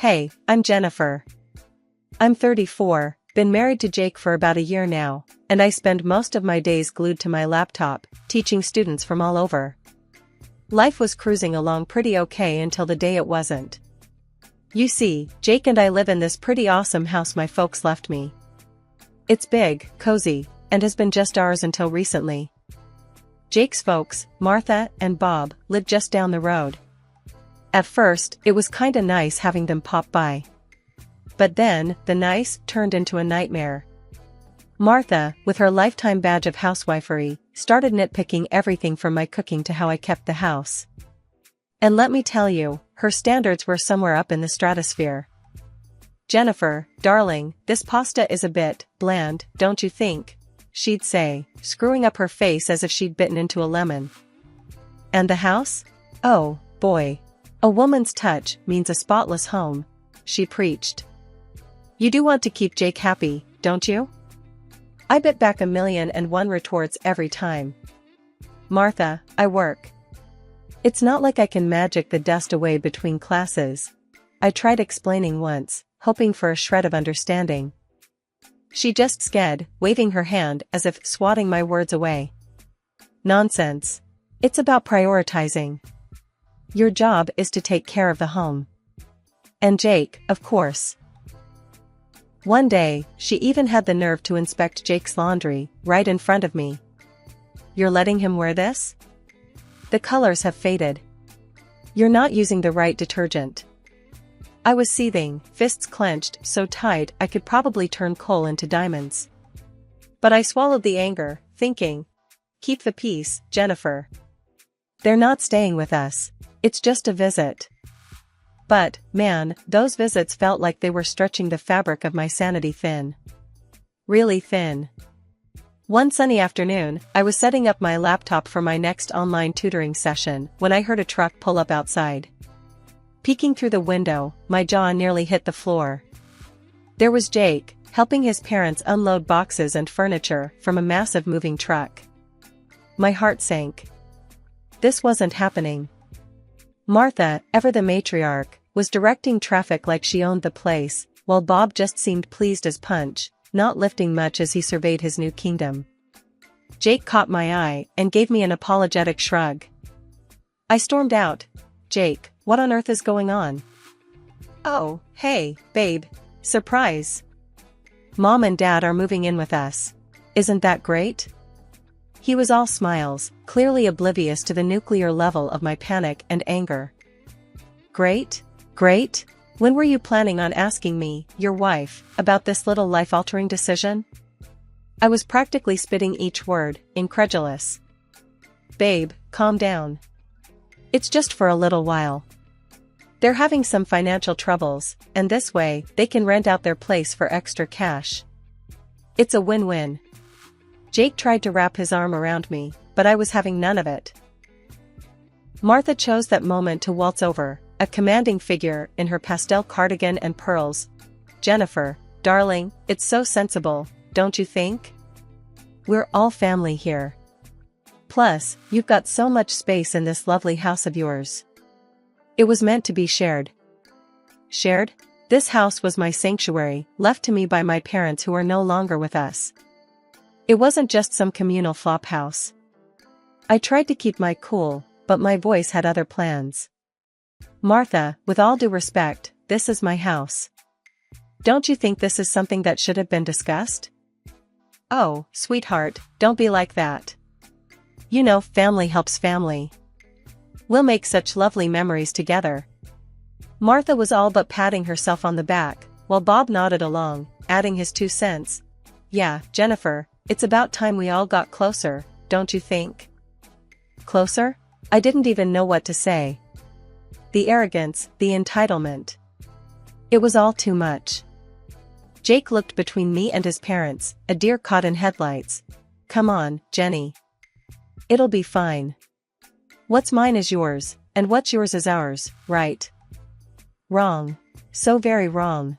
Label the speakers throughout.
Speaker 1: Hey, I'm Jennifer. I'm 34, been married to Jake for about a year now, and I spend most of my days glued to my laptop, teaching students from all over. Life was cruising along pretty okay until the day it wasn't. You see, Jake and I live in this pretty awesome house my folks left me. It's big, cozy, and has been just ours until recently. Jake's folks, Martha and Bob, live just down the road. At first, it was kinda nice having them pop by. But then, the nice turned into a nightmare. Martha, with her lifetime badge of housewifery, started nitpicking everything from my cooking to how I kept the house. And let me tell you, her standards were somewhere up in the stratosphere. "Jennifer, darling, this pasta is a bit bland, don't you think?" she'd say, screwing up her face as if she'd bitten into a lemon. "And the house? Oh, boy. A woman's touch means a spotless home," she preached. "You do want to keep Jake happy, don't you?" I bit back 1,000,001 retorts every time. "Martha, I work. It's not like I can magic the dust away between classes," I tried explaining once, hoping for a shred of understanding. She just sked, waving her hand as if swatting my words away. "Nonsense. It's about prioritizing. Your job is to take care of the home. And Jake, of course." One day, she even had the nerve to inspect Jake's laundry, right in front of me. "You're letting him wear this? The colors have faded. You're not using the right detergent." I was seething, fists clenched so tight I could probably turn coal into diamonds. But I swallowed the anger, thinking, "Keep the peace, Jennifer. They're not staying with us. It's just a visit." But, man, those visits felt like they were stretching the fabric of my sanity thin. Really thin. One sunny afternoon, I was setting up my laptop for my next online tutoring session when I heard a truck pull up outside. Peeking through the window, my jaw nearly hit the floor. There was Jake, helping his parents unload boxes and furniture from a massive moving truck. My heart sank. This wasn't happening. Martha, ever the matriarch, was directing traffic like she owned the place, while Bob just seemed pleased as punch, not lifting much as he surveyed his new kingdom. Jake caught my eye and gave me an apologetic shrug. I stormed out. "Jake, what on earth is going on?" "Oh, hey, babe. Surprise. Mom and Dad are moving in with us. Isn't that great?" He was all smiles, clearly oblivious to the nuclear level of my panic and anger. "Great? Great? When were you planning on asking me, your wife, about this little life-altering decision?" I was practically spitting each word, incredulous. "Babe, calm down. It's just for a little while. They're having some financial troubles, and this way, they can rent out their place for extra cash. It's a win-win." Jake tried to wrap his arm around me, but I was having none of it. Martha chose that moment to waltz over, a commanding figure in her pastel cardigan and pearls. "Jennifer, darling, it's so sensible, don't you think? We're all family here. Plus, you've got so much space in this lovely house of yours. It was meant to be shared." Shared? This house was my sanctuary, left to me by my parents who are no longer with us. It wasn't just some communal flop house. I tried to keep my cool, but my voice had other plans. "Martha, with all due respect, this is my house. Don't you think this is something that should have been discussed?" "Oh, sweetheart, don't be like that. You know, family helps family. We'll make such lovely memories together." Martha was all but patting herself on the back, while Bob nodded along, adding his 2 cents. "Yeah, Jennifer, it's about time we all got closer, don't you think?" Closer? I didn't even know what to say. The arrogance, the entitlement. It was all too much. Jake looked between me and his parents, a deer caught in headlights. "Come on, Jenny. It'll be fine. What's mine is yours, and what's yours is ours, right?" Wrong. So very wrong.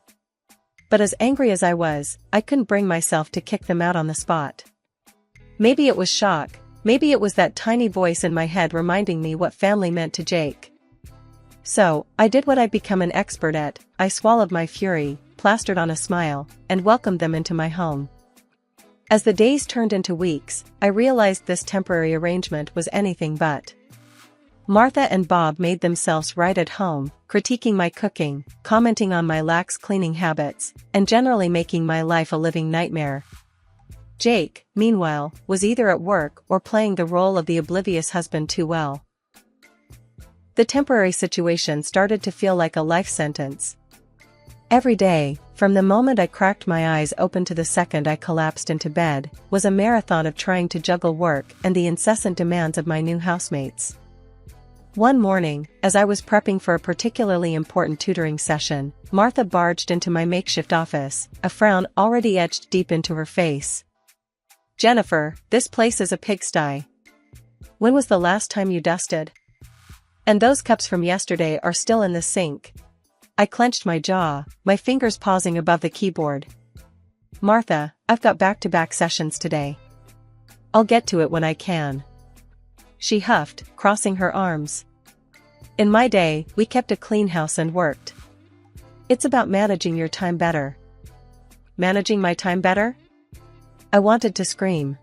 Speaker 1: But as angry as I was, I couldn't bring myself to kick them out on the spot. Maybe it was shock, maybe it was that tiny voice in my head reminding me what family meant to Jake. So, I did what I'd become an expert at. I swallowed my fury, plastered on a smile, and welcomed them into my home. As the days turned into weeks, I realized this temporary arrangement was anything but. Martha and Bob made themselves right at home, critiquing my cooking, commenting on my lax cleaning habits, and generally making my life a living nightmare. Jake, meanwhile, was either at work or playing the role of the oblivious husband too well. The temporary situation started to feel like a life sentence. Every day, from the moment I cracked my eyes open to the second I collapsed into bed, was a marathon of trying to juggle work and the incessant demands of my new housemates. One morning, as I was prepping for a particularly important tutoring session, Martha barged into my makeshift office, a frown already etched deep into her face. "Jennifer, this place is a pigsty. When was the last time you dusted? And those cups from yesterday are still in the sink." I clenched my jaw, my fingers pausing above the keyboard. "Martha, I've got back-to-back sessions today. I'll get to it when I can," she huffed, crossing her arms. "In my day, we kept a clean house and worked. It's about managing your time better." Managing my time better? I wanted to scream.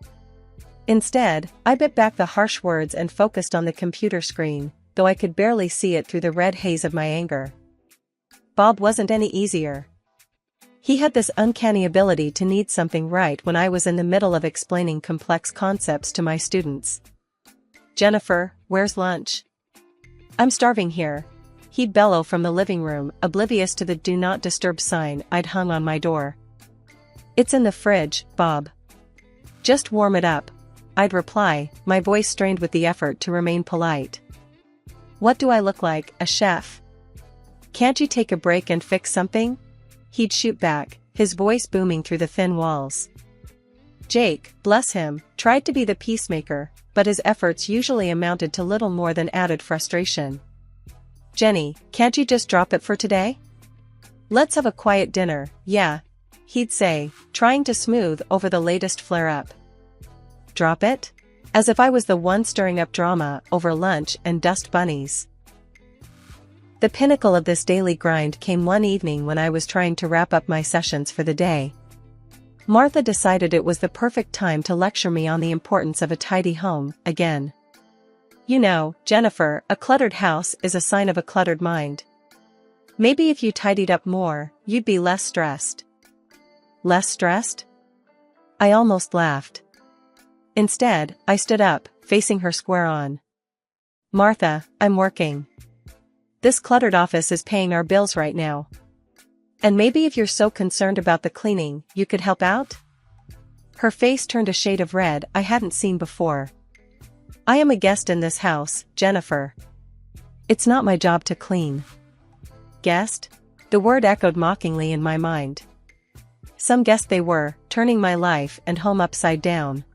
Speaker 1: Instead, I bit back the harsh words and focused on the computer screen, though I could barely see it through the red haze of my anger. Bob wasn't any easier. He had this uncanny ability to need something right when I was in the middle of explaining complex concepts to my students. "Jennifer, where's lunch? I'm starving here," he'd bellow from the living room, oblivious to the "Do Not Disturb" sign I'd hung on my door. "It's in the fridge, Bob. Just warm it up," I'd reply, my voice strained with the effort to remain polite. "What do I look like, a chef? Can't you take a break and fix something?" he'd shoot back, his voice booming through the thin walls. Jake, bless him, tried to be the peacemaker, but his efforts usually amounted to little more than added frustration. "Jenny, can't you just drop it for today? Let's have a quiet dinner, yeah," he'd say, trying to smooth over the latest flare-up. Drop it? As if I was the one stirring up drama over lunch and dust bunnies. The pinnacle of this daily grind came one evening when I was trying to wrap up my sessions for the day. Martha decided it was the perfect time to lecture me on the importance of a tidy home, again. "You know, Jennifer, a cluttered house is a sign of a cluttered mind. Maybe if you tidied up more, you'd be less stressed." Less stressed? I almost laughed. Instead, I stood up, facing her square on. "Martha, I'm working. This cluttered office is paying our bills right now. And maybe if you're so concerned about the cleaning, you could help out?" Her face turned a shade of red I hadn't seen before. "I am a guest in this house, Jennifer. It's not my job to clean." Guest? The word echoed mockingly in my mind. Some guest they were, turning my life and home upside down.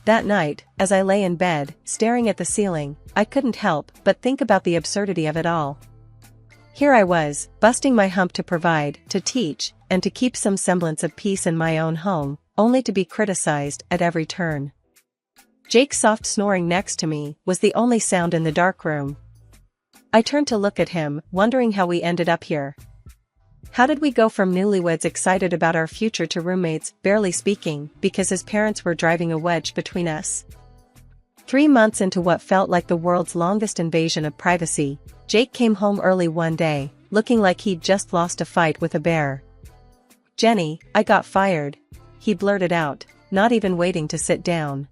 Speaker 1: That night, as I lay in bed, staring at the ceiling, I couldn't help but think about the absurdity of it all. Here I was, busting my hump to provide, to teach, and to keep some semblance of peace in my own home, only to be criticized at every turn. Jake's soft snoring next to me was the only sound in the dark room. I turned to look at him, wondering how we ended up here. How did we go from newlyweds excited about our future to roommates, barely speaking, because his parents were driving a wedge between us? 3 months into what felt like the world's longest invasion of privacy, Jake came home early one day, looking like he'd just lost a fight with a bear. "Jenny, I got fired," he blurted out, not even waiting to sit down.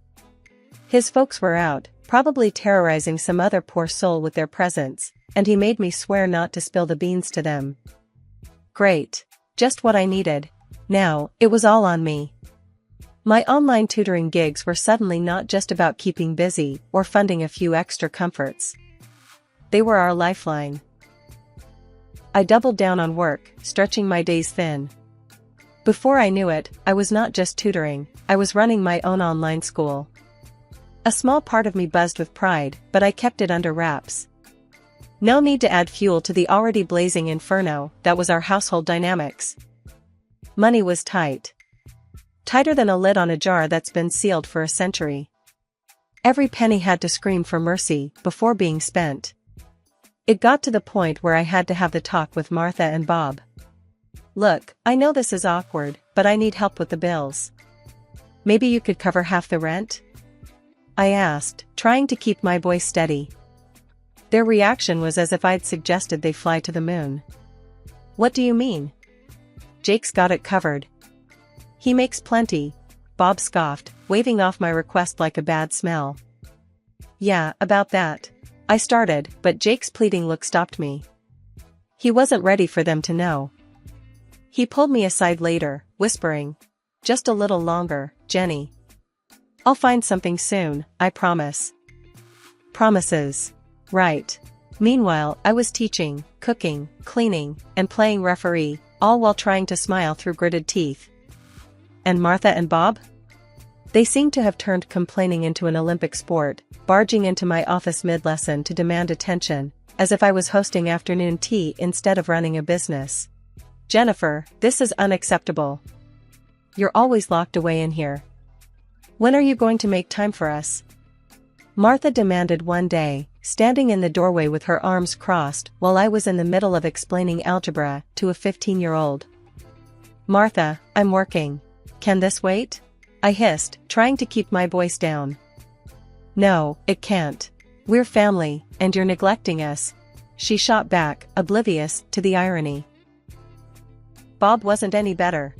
Speaker 1: His folks were out, probably terrorizing some other poor soul with their presence, and he made me swear not to spill the beans to them. Great. Just what I needed. Now, it was all on me. My online tutoring gigs were suddenly not just about keeping busy or funding a few extra comforts. They were our lifeline. I doubled down on work, stretching my days thin. Before I knew it, I was not just tutoring, I was running my own online school. A small part of me buzzed with pride, but I kept it under wraps. No need to add fuel to the already blazing inferno that was our household dynamics. Money was tight. Tighter than a lid on a jar that's been sealed for a century. Every penny had to scream for mercy before being spent. It got to the point where I had to have the talk with Martha and Bob. Look, I know this is awkward, but I need help with the bills. Maybe you could cover half the rent? I asked, trying to keep my voice steady. Their reaction was as if I'd suggested they fly to the moon. What do you mean? Jake's got it covered. He makes plenty, Bob scoffed, waving off my request like a bad smell. Yeah, about that. I started, but Jake's pleading look stopped me. He wasn't ready for them to know. He pulled me aside later, whispering, "Just a little longer, Jenny. I'll find something soon, I promise." Promises. Right. Meanwhile, I was teaching, cooking, cleaning, and playing referee, all while trying to smile through gritted teeth. And Martha and Bob? They seemed to have turned complaining into an Olympic sport, barging into my office mid-lesson to demand attention, as if I was hosting afternoon tea instead of running a business. "Jennifer, this is unacceptable. You're always locked away in here. When are you going to make time for us?" Martha demanded one day, standing in the doorway with her arms crossed while I was in the middle of explaining algebra to a 15-year-old. "Martha, I'm working. Can this wait?" I hissed, trying to keep my voice down. "No, it can't. We're family, and you're neglecting us," she shot back, oblivious to the irony. Bob wasn't any better.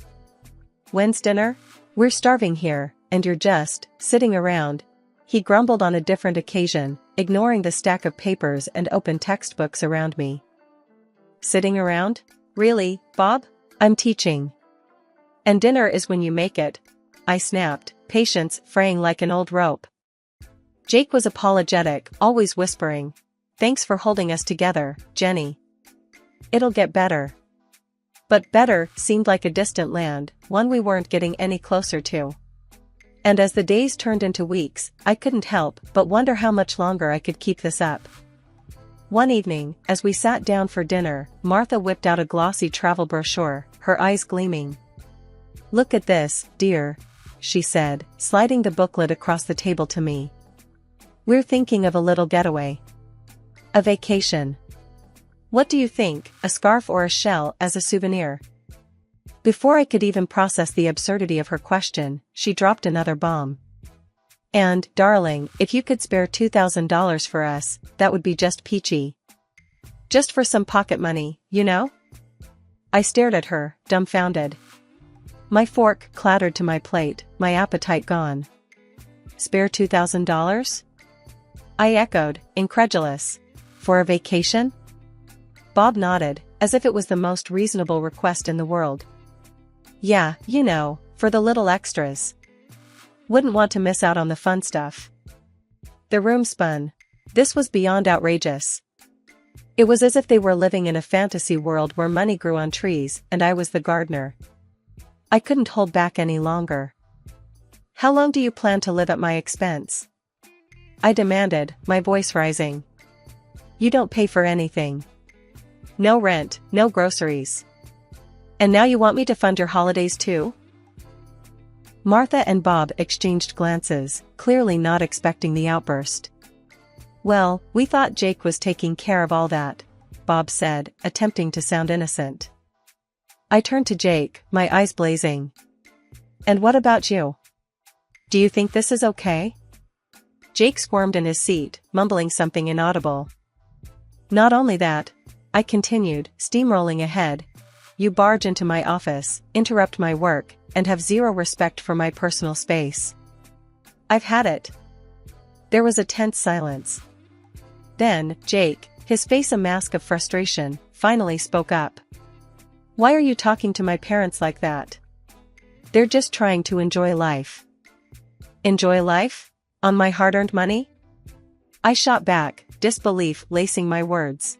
Speaker 1: "When's dinner? We're starving here, and you're just sitting around," he grumbled on a different occasion, ignoring the stack of papers and open textbooks around me. "Sitting around? Really, Bob? I'm teaching. And dinner is when you make it," I snapped, patience fraying like an old rope. Jake was apologetic, always whispering, "Thanks for holding us together, Jenny. It'll get better." But better seemed like a distant land, one we weren't getting any closer to. And as the days turned into weeks, I couldn't help but wonder how much longer I could keep this up. One evening, as we sat down for dinner, Martha whipped out a glossy travel brochure, her eyes gleaming. "Look at this, dear," she said, sliding the booklet across the table to me. "We're thinking of a little getaway. A vacation. What do you think, a scarf or a shell as a souvenir?" Before I could even process the absurdity of her question, she dropped another bomb. "And, darling, if you could spare $2,000 for us, that would be just peachy. Just for some pocket money, you know?" I stared at her, dumbfounded. My fork clattered to my plate, my appetite gone. "Spare $2,000? I echoed, incredulous. "For a vacation?" Bob nodded, as if it was the most reasonable request in the world. "Yeah, you know, for the little extras. Wouldn't want to miss out on the fun stuff." The room spun. This was beyond outrageous. It was as if they were living in a fantasy world where money grew on trees and I was the gardener. I couldn't hold back any longer. "How long do you plan to live at my expense?" I demanded, my voice rising. "You don't pay for anything. No rent, no groceries. And now you want me to fund your holidays too?" Martha and Bob exchanged glances, clearly not expecting the outburst. "Well, we thought Jake was taking care of all that," Bob said, attempting to sound innocent. I turned to Jake, my eyes blazing. "And what about you? Do you think this is okay?" Jake squirmed in his seat, mumbling something inaudible. "Not only that," I continued, steamrolling ahead, "you barge into my office, interrupt my work, and have zero respect for my personal space. I've had it." There was a tense silence. Then, Jake, his face a mask of frustration, finally spoke up. "Why are you talking to my parents like that? They're just trying to enjoy life." "Enjoy life? On my hard-earned money?" I shot back, disbelief lacing my words.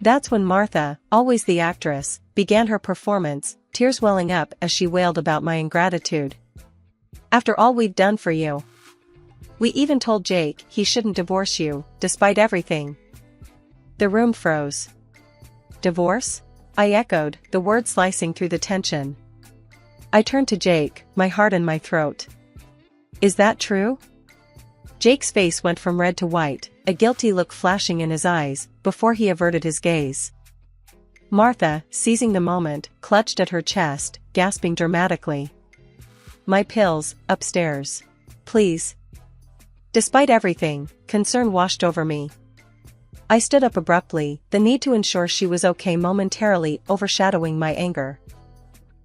Speaker 1: That's when Martha, always the actress, began her performance, tears welling up as she wailed about my ingratitude. "After all we've done for you. We even told Jake he shouldn't divorce you, despite everything." The room froze. "Divorce?" I echoed, the word slicing through the tension. I turned to Jake, my heart in my throat. "Is that true?" Jake's face went from red to white, a guilty look flashing in his eyes, before he averted his gaze. Martha, seizing the moment, clutched at her chest, gasping dramatically. "My pills, upstairs. Please." Despite everything, concern washed over me. I stood up abruptly, the need to ensure she was okay momentarily overshadowing my anger.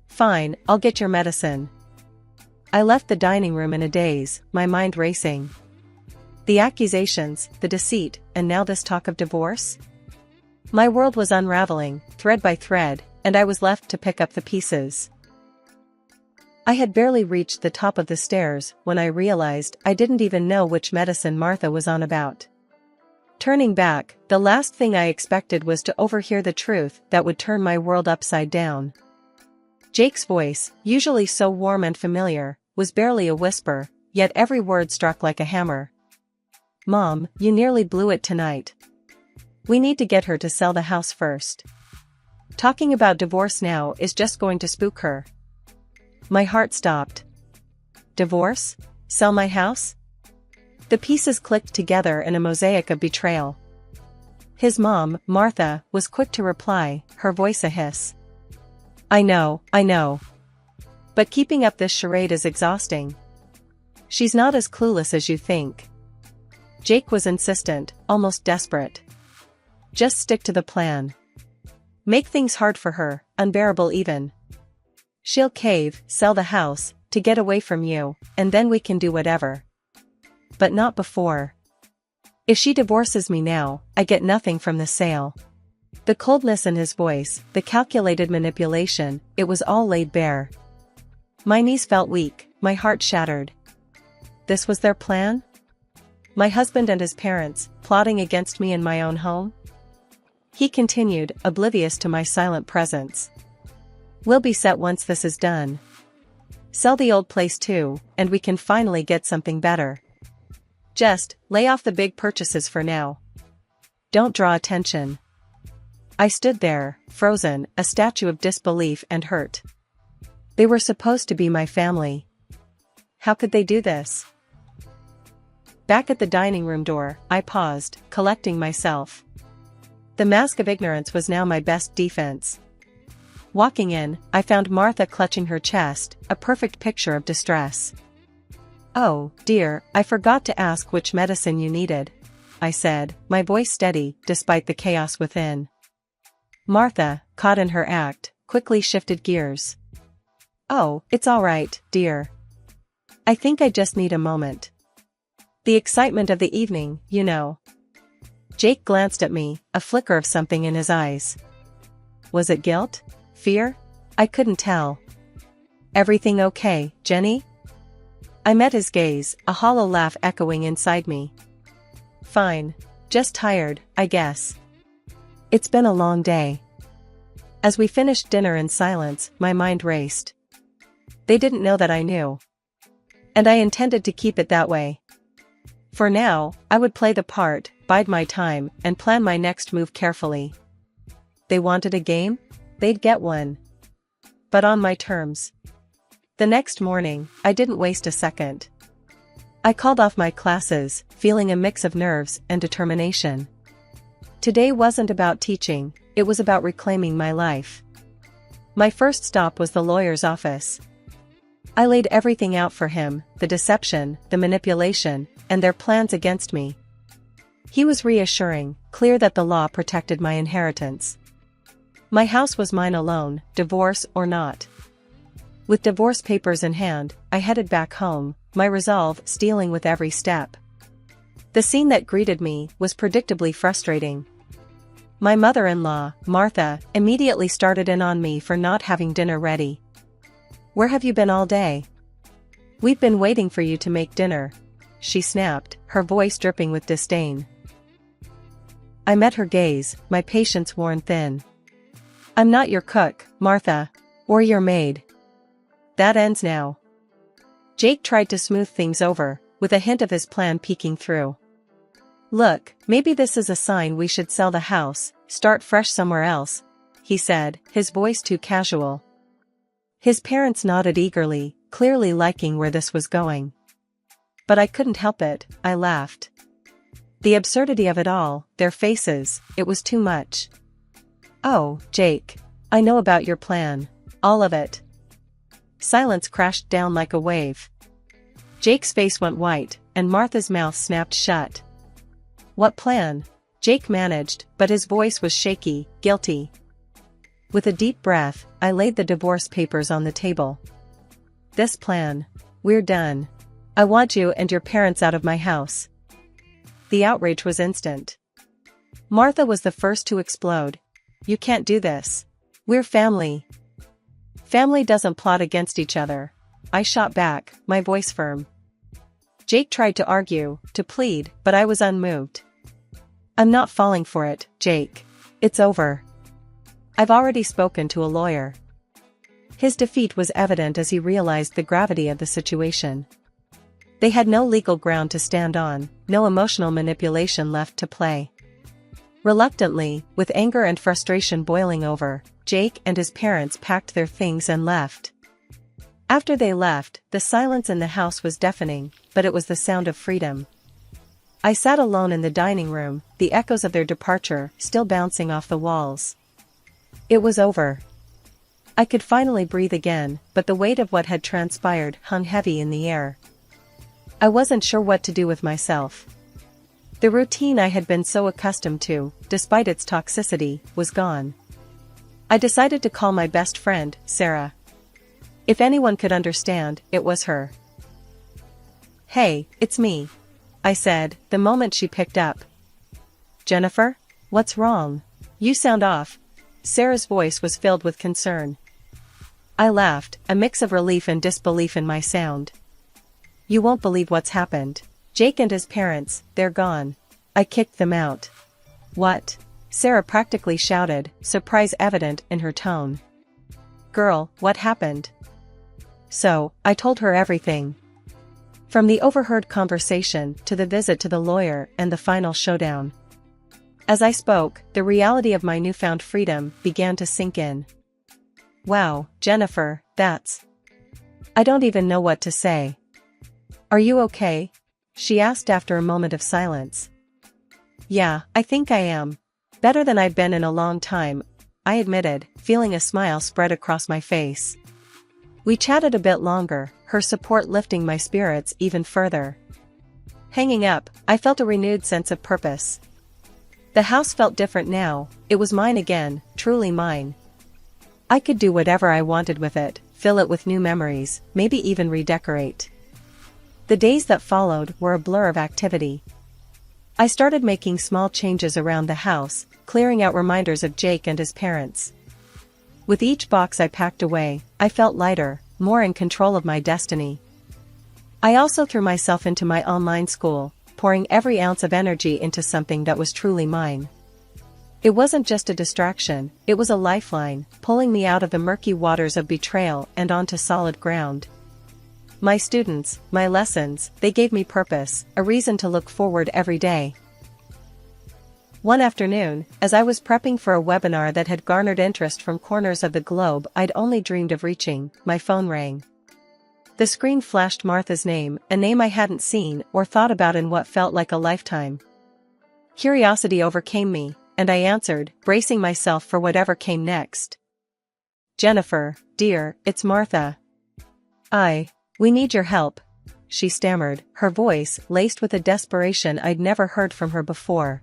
Speaker 1: "Fine, I'll get your medicine." I left the dining room in a daze, my mind racing. The accusations, the deceit, and now this talk of divorce? My world was unraveling, thread by thread, and I was left to pick up the pieces. I had barely reached the top of the stairs when I realized I didn't even know which medicine Martha was on about. Turning back, the last thing I expected was to overhear the truth that would turn my world upside down. Jake's voice, usually so warm and familiar, was barely a whisper, yet every word struck like a hammer. "Mom, you nearly blew it tonight. We need to get her to sell the house first. Talking about divorce now is just going to spook her." My heart stopped. Divorce? Sell my house? The pieces clicked together in a mosaic of betrayal. His mom, Martha, was quick to reply, her voice a hiss. I know. But keeping up this charade is exhausting. She's not as clueless as you think." Jake was insistent, almost desperate. "Just stick to the plan. Make things hard for her, unbearable even. She'll cave, sell the house, to get away from you, and then we can do whatever. But not before. If she divorces me now, I get nothing from the sale." The coldness in his voice, the calculated manipulation, it was all laid bare. My knees felt weak, my heart shattered. This was their plan? My husband and his parents, plotting against me in my own home? He continued, oblivious to my silent presence. "We'll be set once this is done. Sell the old place too, and we can finally get something better. Just, lay off the big purchases for now. Don't draw attention." I stood there, frozen, a statue of disbelief and hurt. They were supposed to be my family. How could they do this? Back at the dining room door, I paused, collecting myself. The mask of ignorance was now my best defense. Walking in, I found Martha clutching her chest, a perfect picture of distress. "Oh, dear, I forgot to ask which medicine you needed," I said, my voice steady, despite the chaos within. Martha, caught in her act, quickly shifted gears. "Oh, it's all right, dear. I think I just need a moment. The excitement of the evening, you know." Jake glanced at me, a flicker of something in his eyes. Was it guilt? Fear? I couldn't tell. "Everything okay, Jenny?" I met his gaze, a hollow laugh echoing inside me. "Fine. Just tired, I guess. It's been a long day." As we finished dinner in silence, my mind raced. They didn't know that I knew. And I intended to keep it that way. For now, I would play the part, bide my time, and plan my next move carefully. They wanted a game? They'd get one. But on my terms. The next morning, I didn't waste a second. I called off my classes, feeling a mix of nerves and determination. Today wasn't about teaching, it was about reclaiming my life. My first stop was the lawyer's office. I laid everything out for him, the deception, the manipulation, and their plans against me. He was reassuring, clear that the law protected my inheritance. My house was mine alone, divorce or not. With divorce papers in hand, I headed back home, my resolve stealing with every step. The scene that greeted me was predictably frustrating. My mother-in-law, Martha, immediately started in on me for not having dinner ready. "Where have you been all day? We've been waiting for you to make dinner," she snapped, her voice dripping with disdain. I met her gaze, my patience worn thin. "I'm not your cook, Martha. Or your maid. That ends now." Jake tried to smooth things over, with a hint of his plan peeking through. "Look, maybe this is a sign we should sell the house, start fresh somewhere else," he said, his voice too casual. His parents nodded eagerly, clearly liking where this was going. But I couldn't help it, I laughed. The absurdity of it all, their faces, it was too much. "Oh, Jake. I know about your plan. All of it." Silence crashed down like a wave. Jake's face went white, and Martha's mouth snapped shut. "What plan?" Jake managed, but his voice was shaky, guilty. With a deep breath, I laid the divorce papers on the table. "This plan. We're done. I want you and your parents out of my house." The outrage was instant. Martha was the first to explode. "You can't do this. We're family." "Family doesn't plot against each other," I shot back, my voice firm. Jake tried to argue, to plead, but I was unmoved. "I'm not falling for it, Jake. It's over. I've already spoken to a lawyer." His defeat was evident as he realized the gravity of the situation. They had no legal ground to stand on, no emotional manipulation left to play. Reluctantly, with anger and frustration boiling over, Jake and his parents packed their things and left. After they left, the silence in the house was deafening, but it was the sound of freedom. I sat alone in the dining room, the echoes of their departure still bouncing off the walls. It was over. I could finally breathe again, but the weight of what had transpired hung heavy in the air. I wasn't sure what to do with myself. The routine I had been so accustomed to, despite its toxicity, was gone. I decided to call my best friend, Sarah. If anyone could understand, it was her. "Hey, it's me," I said, the moment she picked up. "Jennifer? What's wrong? You sound off." Sarah's voice was filled with concern. I laughed, a mix of relief and disbelief in my sound. "You won't believe what's happened. Jake and his parents, they're gone. I kicked them out." "What?" Sarah practically shouted, surprise evident in her tone. "Girl, what happened?" So, I told her everything. From the overheard conversation, to the visit to the lawyer, and the final showdown. As I spoke, the reality of my newfound freedom began to sink in. "Wow, Jennifer, that's... I don't even know what to say." "Are you okay?" she asked after a moment of silence. "Yeah, I think I am. Better than I've been in a long time," I admitted, feeling a smile spread across my face. We chatted a bit longer, her support lifting my spirits even further. Hanging up, I felt a renewed sense of purpose. The house felt different now, it was mine again, truly mine. I could do whatever I wanted with it, fill it with new memories, maybe even redecorate. The days that followed were a blur of activity. I started making small changes around the house, clearing out reminders of Jake and his parents. With each box I packed away, I felt lighter, more in control of my destiny. I also threw myself into my online school, pouring every ounce of energy into something that was truly mine. It wasn't just a distraction, it was a lifeline, pulling me out of the murky waters of betrayal and onto solid ground. My students, my lessons, they gave me purpose, a reason to look forward every day. One afternoon, as I was prepping for a webinar that had garnered interest from corners of the globe I'd only dreamed of reaching, my phone rang. The screen flashed Martha's name, a name I hadn't seen or thought about in what felt like a lifetime. Curiosity overcame me, and I answered, bracing myself for whatever came next. "Jennifer, dear, it's Martha. We need your help," she stammered, her voice laced with a desperation I'd never heard from her before.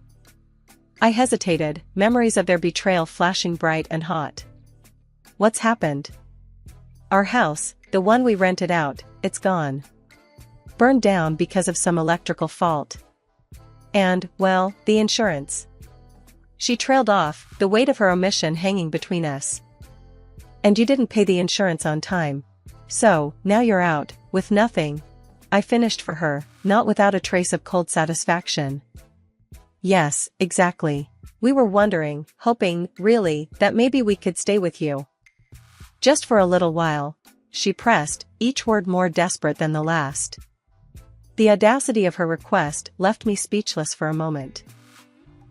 Speaker 1: I hesitated, memories of their betrayal flashing bright and hot. "What's happened?" "Our house, the one we rented out, it's gone. Burned down because of some electrical fault. And, well, the insurance." She trailed off, the weight of her omission hanging between us. "And you didn't pay the insurance on time. So, now you're out, with nothing." I finished for her, not without a trace of cold satisfaction. "Yes, exactly. We were wondering, hoping, really, that maybe we could stay with you. Just for a little while," she pressed, each word more desperate than the last. The audacity of her request left me speechless for a moment.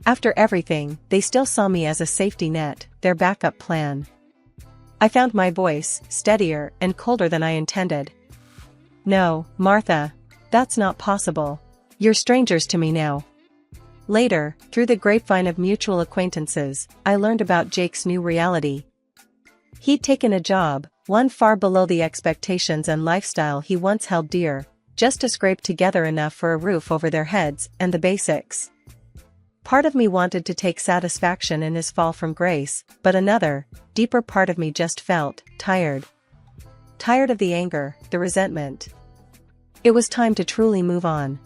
Speaker 1: After everything, they still saw me as a safety net, their backup plan. I found my voice, steadier and colder than I intended. "No, Martha. That's not possible. You're strangers to me now. Later, through the grapevine of mutual acquaintances, I learned about Jake's new reality. He'd taken a job, one far below the expectations and lifestyle he once held dear, just to scrape together enough for a roof over their heads and the basics. Part of me wanted to take satisfaction in his fall from grace, but another, deeper part of me just felt tired. Tired of the anger, the resentment. It was time to truly move on.